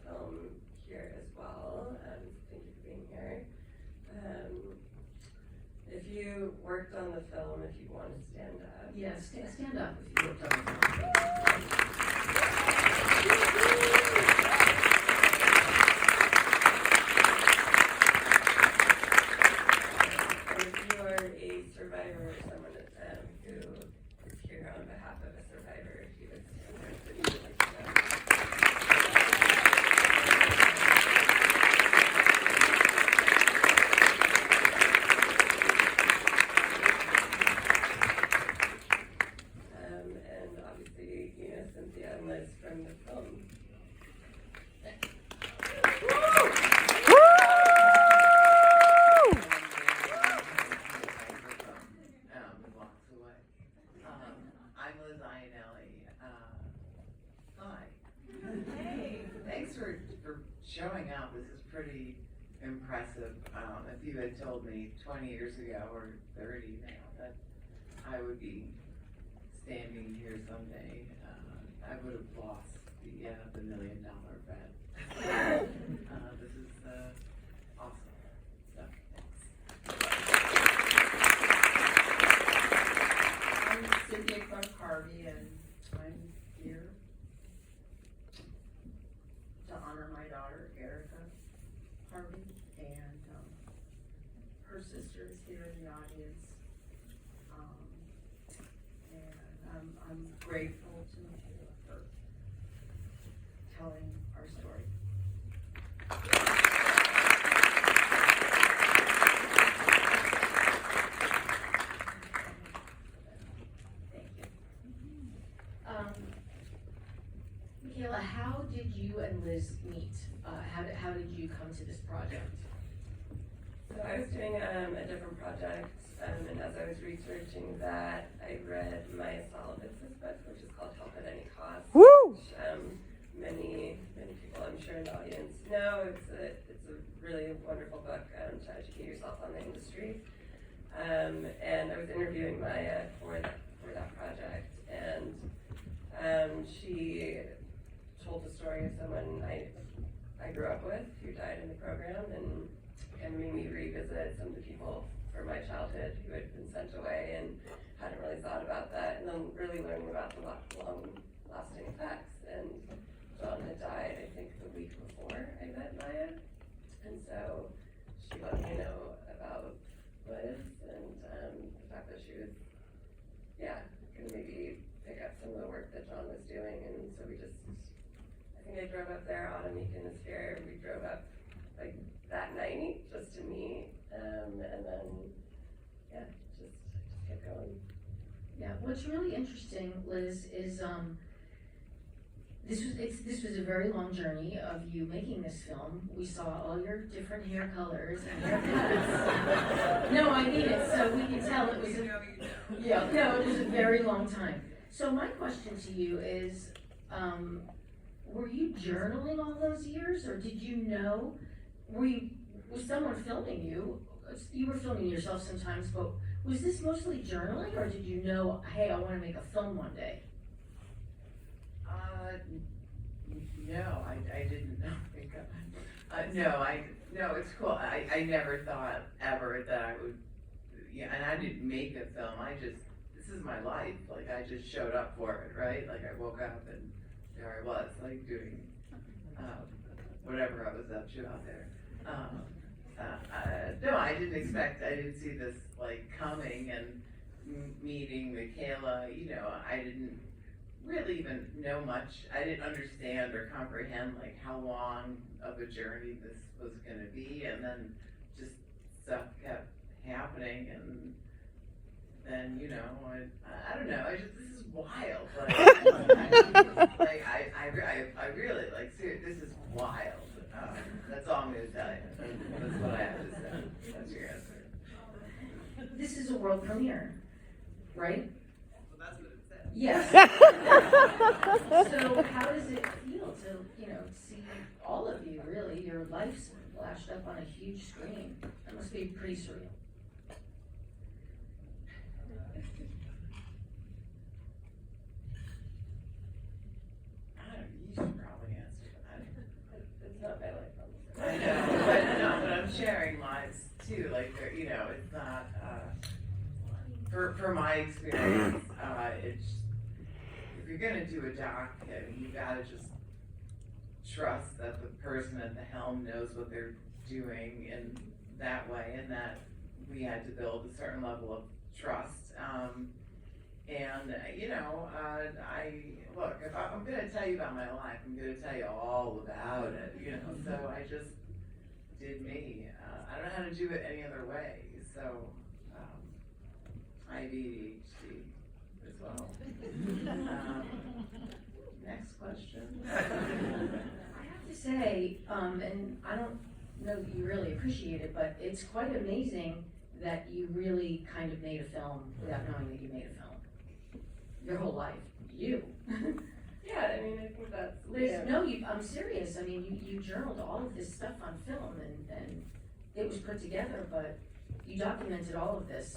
film here as well. Thank you for being here. If you worked on the film, if you want to stand up. Yes, stand up if you worked on the film. If you are a survivor or someone who is here on behalf of a survivor, if you would stand up, if you would like to go. And obviously, Cynthia and Liz from the film. I'm Liz Ionelli. Hi. Hey. Thanks for showing up. This is pretty impressive. If you had told me 20 years ago or 30 now that I would be standing here someday, I would have lost the $1 million bet. This is awesome. So, thanks. I'm Cynthia Clark Harvey, and I'm here to honor my daughter, Erica Harvey, and her sister is here in the audience. And I'm grateful to Michaela for telling our story. Thank you. Michaela, how did you and Liz meet? How did you come to this project? So I was doing a different project, and as I was researching that, I read Maya Solovitz's book, which is called Help at Any Cost. Woo! Which, many people, I'm sure in the audience know. It's a really wonderful book to educate yourself on the industry. And I was interviewing Maya for that project, and she told the story of someone I grew up with who died in the program, and made me revisit some of the people from my childhood who had been sent away and hadn't really thought about that, and then really learning about the long-lasting effects. And John had died, I think, the week before I met Maya, and so she let me know about Liz and the fact that she was, going to maybe pick up some of the work that John was doing. And so I think I drove up there. Autumn Meakin is here. We drove up like that night just to meet, and then just kept going. Yeah, what's really interesting, Liz, is this was a very long journey of you making this film. We saw all your different hair colors and haircuts. No, I mean it, so we can tell it was it was a very long time. So my question to you is, were you journaling all those years, or did you know? Was someone filming you? You were filming yourself sometimes, but was this mostly journaling, or did you know, hey, I want to make a film one day? No, I didn't know. No, it's cool. I never thought ever that I would, and I didn't make a film. This is my life. Like, I just showed up for it, right? Like, I woke up and there I was, like, doing whatever I was up to out there. No, I didn't see this, like, coming and meeting Michaela. I didn't really even know much. I didn't understand or comprehend, like, how long of a journey this was going to be, and then just stuff kept happening, and then, I don't know, this is wild. I really, like, seriously, this is wild. That's all I'm going to tell you. That's what I have to say. That's your answer. This is a world premiere, right? Well, that's what it said. Yes. So how does it feel to, see all of you, really, your lives flashed up on a huge screen? That must be pretty surreal. I don't know, you should probably answer that. for my experience, it's, if you're gonna do a doc, you gotta just trust that the person at the helm knows what they're doing in that way, and that we had to build a certain level of trust. Look, if I'm gonna tell you about my life, I'm gonna tell you all about it, so I just did me. I don't know how to do it any other way, so, I have ADHD as well. Next question. I have to say, and I don't know that you really appreciate it, but it's quite amazing that you really kind of made a film without knowing that you made a film. Your whole life, you. Yeah, I mean, I think that's. I'm serious, I mean, you journaled all of this stuff on film and it was put together, but you documented all of this,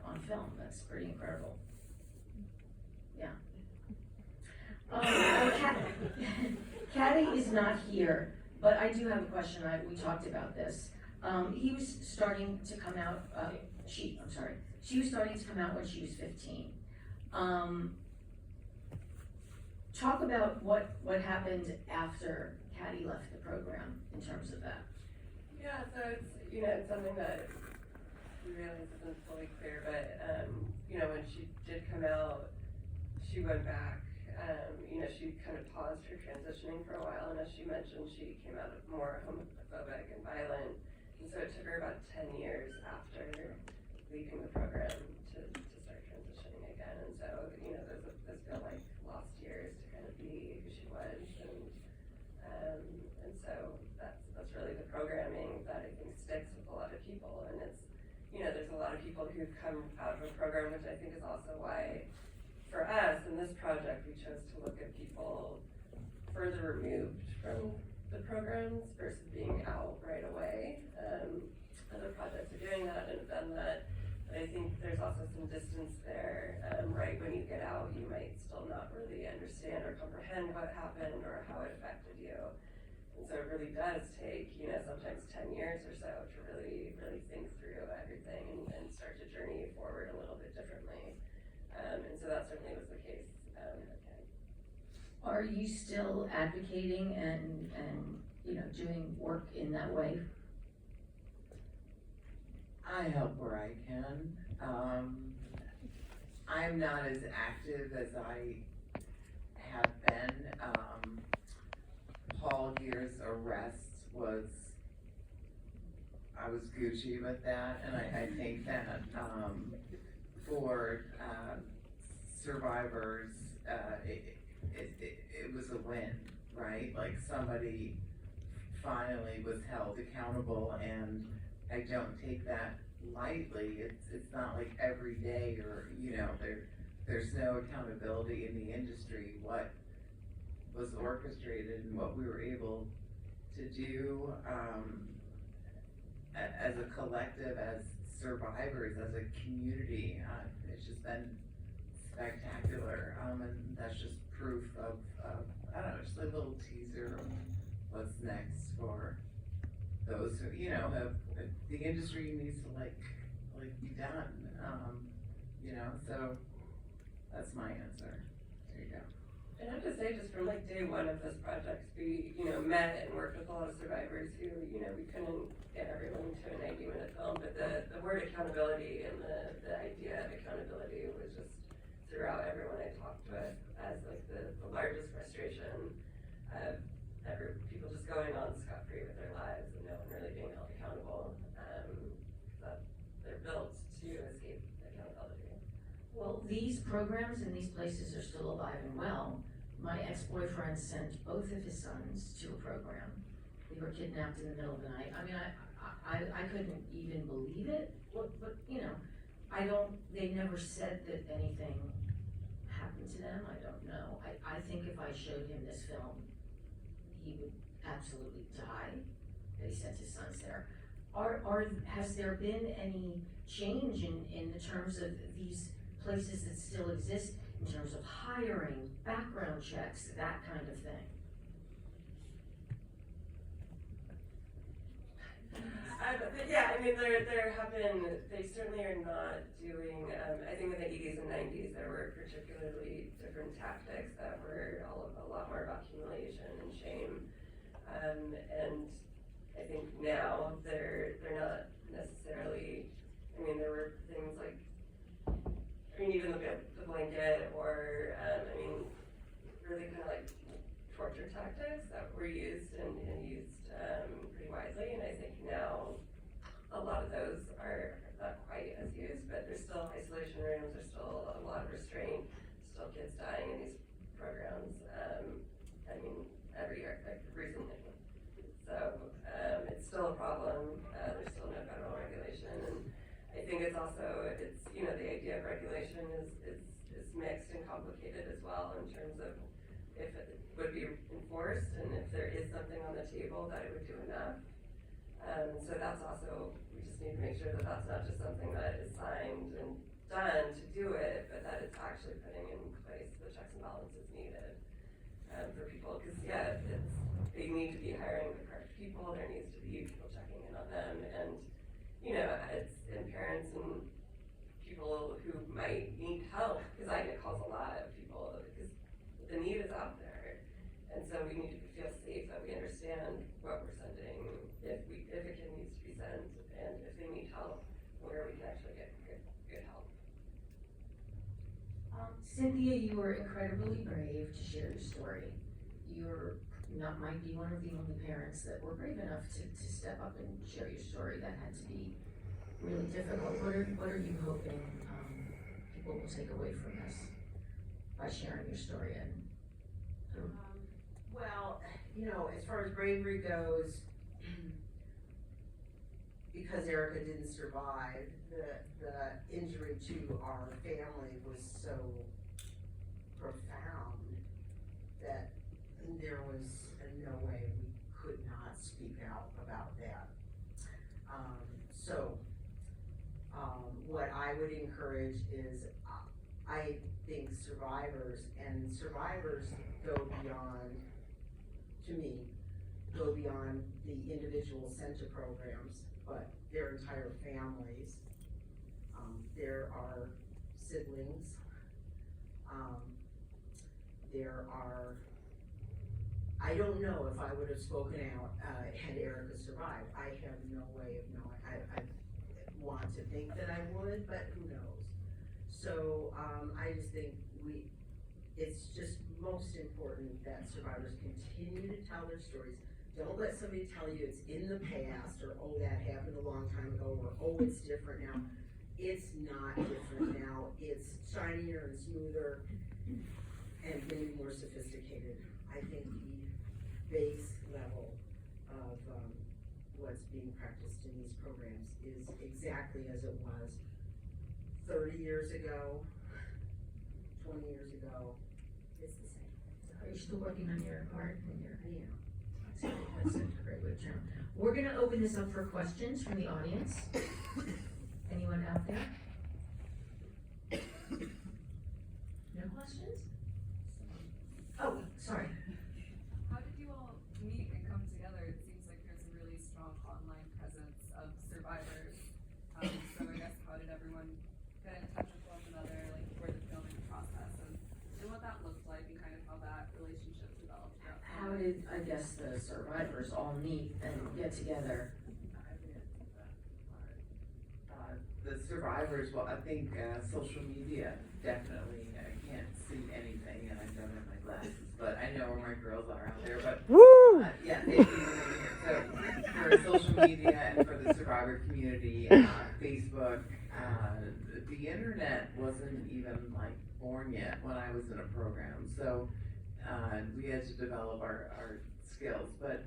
on film, that's pretty incredible. Yeah. Caddy is not here, but I do have a question, we talked about this. He was starting to come out, she was starting to come out when she was 15. Talk about what happened after Caddy left the program in terms of that. Yeah, so it's, it's something that we realize isn't fully clear, but, when she did come out, she went back, she kind of paused her transitioning for a while, and as she mentioned, she came out more homophobic and violent, and so it took her about 10 years after leaving the program to start transitioning again, and so, there's been like lost years to kind of be who she was, and so that's really the programming that I think sticks with a lot of people, and it's, there's a lot of people who've come out of a program, which I think is also why, for us, in this project, we chose to look at people further removed from the programs versus being out right away. Other projects are doing that and have done that, but I think there's also some distance there. Right when you get out, you might still not really understand or comprehend what happened or how it affected you. And so it really does take, sometimes 10 years or so to really, really think through everything and start to journey forward a little bit differently. And so that certainly was the case. Are you still advocating and doing work in that way? I help where I can. I'm not as active as I have been. Paul Gear's arrest I was Gucci with that, and I think that, for, survivors, it was a win, right? Like somebody finally was held accountable, and I don't take that lightly. It's not like every day or, there's no accountability in the industry. What was orchestrated and what we were able to do, as a collective, as survivors, as a community, it's just been spectacular, and that's just proof of I don't know, just a little teaser of what's next for those who, the industry needs to like be done, so that's my answer. There you go. And I have to say, just from like day one of this project, we, met and worked with a lot of survivors who, we couldn't get everyone to a 90-minute film, but the word accountability and the idea of accountability was just throughout everyone I talked with as like the largest frustration of people just going on scot-free with their lives and no one really being held accountable, that they're built to escape accountability. Well, these programs and these places are still alive and well. My ex-boyfriend sent both of his sons to a program. They were kidnapped in the middle of the night. I mean, I couldn't even believe it, but they never said that anything happened to them. I don't know. I think if I showed him this film, he would absolutely die that he sent his sons there. Has there been any change in the terms of these places that still exist in terms of hiring, background checks, that kind of thing? But yeah, I mean, they certainly are not doing, I think in the 80s and 90s, there were particularly different tactics that were a lot more about humiliation and shame. And I think now they're not necessarily, I mean, there were things like, I mean, even look at the blanket or, I mean, really kind of like torture tactics that were used and used pretty widely. And I think now a lot of those are not quite as used, but there's still isolation rooms, there's still a lot of restraint, still kids dying in these programs. I mean, every year, like recently. So it's still a problem. There's still no federal regulation, and I think it's also you know, the idea of regulation is mixed and complicated as well in terms of if it would be enforced and if there is something on the table that it would do enough. So that's also, we just need to make sure that that's not just something that is signed and done to do it, but that it's actually putting in place the checks and balances needed for people. Because yeah, they need to be hiring the correct people. There needs to be people checking in on them, and you know, and parents and people who might need help. Because I get calls a lot of people because the need is out there, and so we need to feel safe that we understand what we're sending, if a kid needs to be sent, and if they need help, where we can actually get good help. Cynthia, you were incredibly brave to share your story. Might be one of the only parents that were brave enough to step up and share your story. That had to be really difficult. What are you hoping people will take away from this by sharing your story? Well, you know, as far as bravery goes, because Erica didn't survive, the injury to our family was so profound that there was no way we could not speak out about that. What I would encourage is, I think survivors go beyond, to me, go beyond the individual center programs, but their entire families. There are siblings. There are, I don't know if I would have spoken out had Erica survived. I have no way of knowing. I want to think that I would, but who knows? So I just think it's just most important that survivors continue to tell their stories. Don't let somebody tell you it's in the past, or oh, that happened a long time ago, or oh, it's different now. It's not different now. It's shinier and smoother and maybe more sophisticated. I think the base level of what's being practiced in these programs is exactly as it was 30 years ago, 20 years ago. It's the same. Are you still working on your art and your? Yeah. That's a great way to turn. We're gonna open this up for questions from the audience. Anyone out there? No questions? Oh, sorry. How did you all meet and come together? It seems like there's a really strong online presence of survivors. So I guess how did everyone get in touch with one another, like for the filming process, and what that looked like, and kind of how that relationship developed? How did, I guess, the survivors all meet and get together? The survivors, well, I think social media, definitely. I can't see anything, and I don't have my glasses, but I know where my girls are out there. But yeah, so for social media and for the survivor community, Facebook, the internet wasn't even like born yet when I was in a program. So we had to develop our skills, but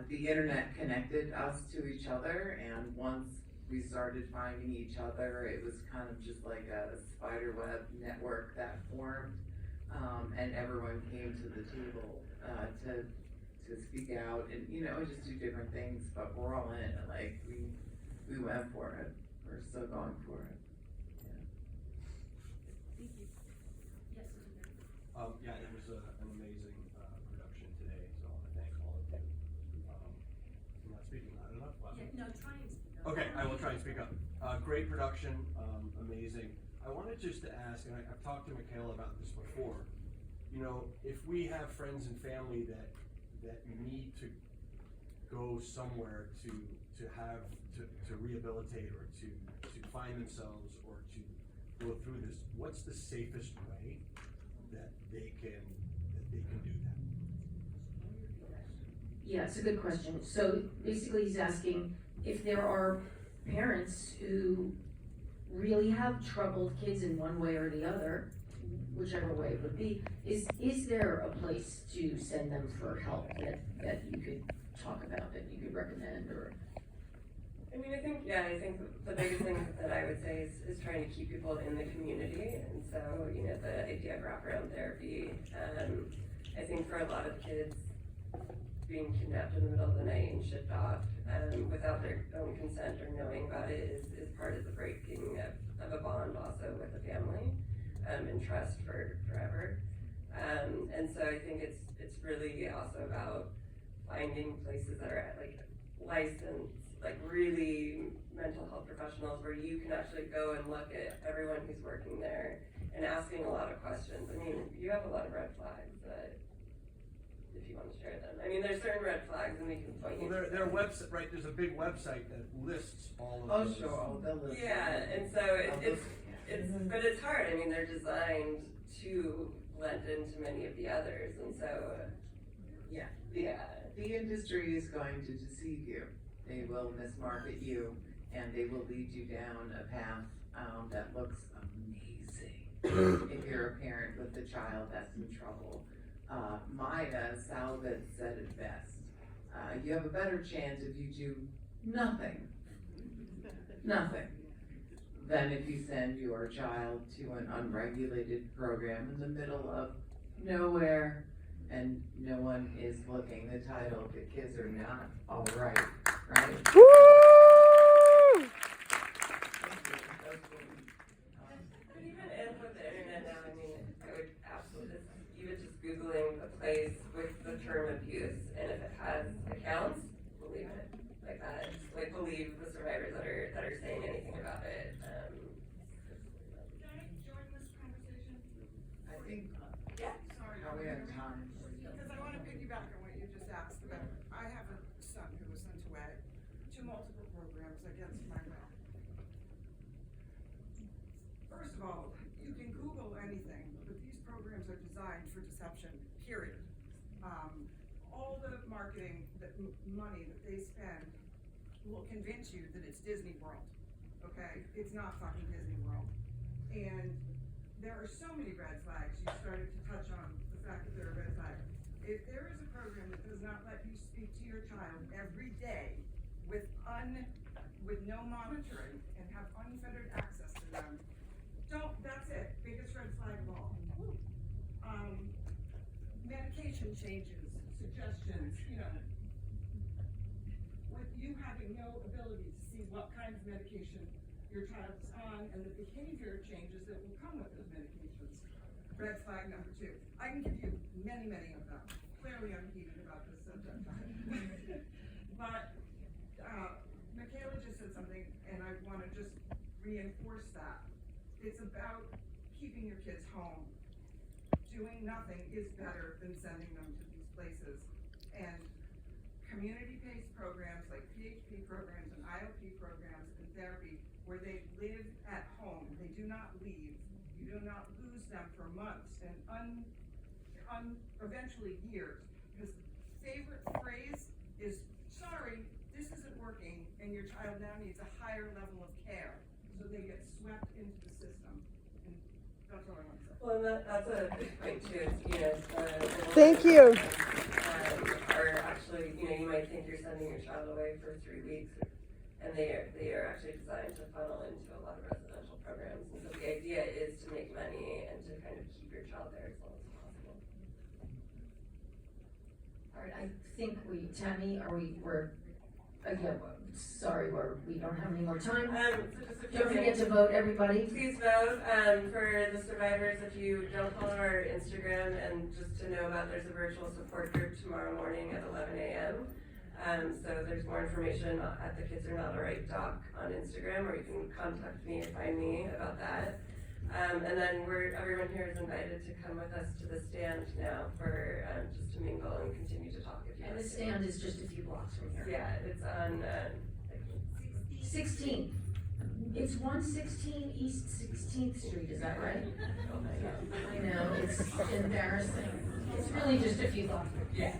the internet connected us to each other, and once we started finding each other, it was kind of just like a spider web network that formed, and everyone came to the table to speak out and, you know, just do different things, but we're all in it. Like, we went for it. We're still going for it. Thank you. Yes. Yeah, it was an amazing production today, so I want to thank all of you. I'm not speaking loud enough, but I will try and speak up. Great production, amazing. I wanted just to ask, and I've talked to Michaela about this before, you know, if we have friends and family that need to go somewhere to rehabilitate or to find themselves or to go through this, what's the safest way that they can do that? Yeah, it's a good question. So basically he's asking if there are parents who really have troubled kids in one way or the other, whichever way it would be, is there a place to send them for help that you could talk about, that you could recommend, or? I mean, I think the biggest thing that I would say is trying to keep people in the community, and so, you know, the idea of wraparound therapy, I think for a lot of kids, being kidnapped in the middle of the night and shipped off, without their own consent or knowing about it is part of the breaking of a bond also with the family, and trust for forever. And so I think it's really also about finding places that are like licensed, like really mental health professionals where you can actually go and look at everyone who's working there and asking a lot of questions. I mean, you have a lot of red flags that, if you want to share them. I mean, there's certain red flags and we can point you. Well, their website, right, there's a big website that lists all of Oh, those. sure, oh, they'll listen. Yeah, and so but it's hard. I mean, they're designed to blend into many of the others, and so, Yeah. yeah. The industry is going to deceive you. They will mismarket you, and they will lead you down a path that looks amazing if you're a parent with a child that's in trouble. Maya Salvet said it best. You have a better chance if you do nothing, than if you send your child to an unregulated program in the middle of nowhere and no one is looking. The title, The Kids Are Not Alright, right? Woo! But even with the internet now, I mean, I would absolutely, even just Googling a place with the term abuse, and if it has accounts, believe it, like that, like believe the survivors that are saying anything about it. Can I join this conversation? I think, Yeah. Sorry. how we have time. Because I want to piggyback on what you just asked about. I have a son who was sent away to multiple programs against my will. First of all, you can Google anything, but these programs are designed for deception, period. All the marketing, money that they spend will convince you that it's Disney World, okay? It's not fucking Disney World. And there are so many red flags. You started to touch on the fact that there are red flags. If there is a program that does not let you speak to your child every day with no monitoring and have unfettered access to them, that's it, biggest red flag of all. Medication changes, suggestions, you know, with you having no ability to see what kind of medication your child is on and the behavior changes that will come with those medications. Red flag number 2. I can give you many, many of them. Clearly I'm heated about this subject. But Michaela just said something and I want to just reinforce that. It's about keeping your kids home. Doing nothing is better than sending them to these places. And community-based programs like PHP programs and IOP programs and therapy where they live at home, they do not leave. You do not lose them for months and eventually years. Because favorite phrase is, sorry, this isn't working, and your child now needs a higher level of care. So they get swept into the system. And that's all I want to say. Well, and that's a big point too, is, you know, Thank you. Are actually, you know, you might think you're sending your child away for 3 weeks, and they are actually designed to funnel into a lot of residential programs. And so the idea is to make money and to kind of keep your child there as long as possible. All right, I think Tammy, we don't have any more time. So just a few Don't forget things. to vote, everybody. Please vote for the survivors. If you don't follow our Instagram, and just to know about, there's a virtual support group tomorrow morning at 11 a.m. So there's more information at the Kids Are Not Alright doc on Instagram, or you can contact me or find me about that. And then everyone here is invited to come with us to the stand now for, just to mingle and continue to talk if you And want the to. stand is just a few blocks from here. Yeah, it's on, 16. It's 116 East 16th Street, is that right? I know, it's embarrassing. It's really just a few blocks. yeah.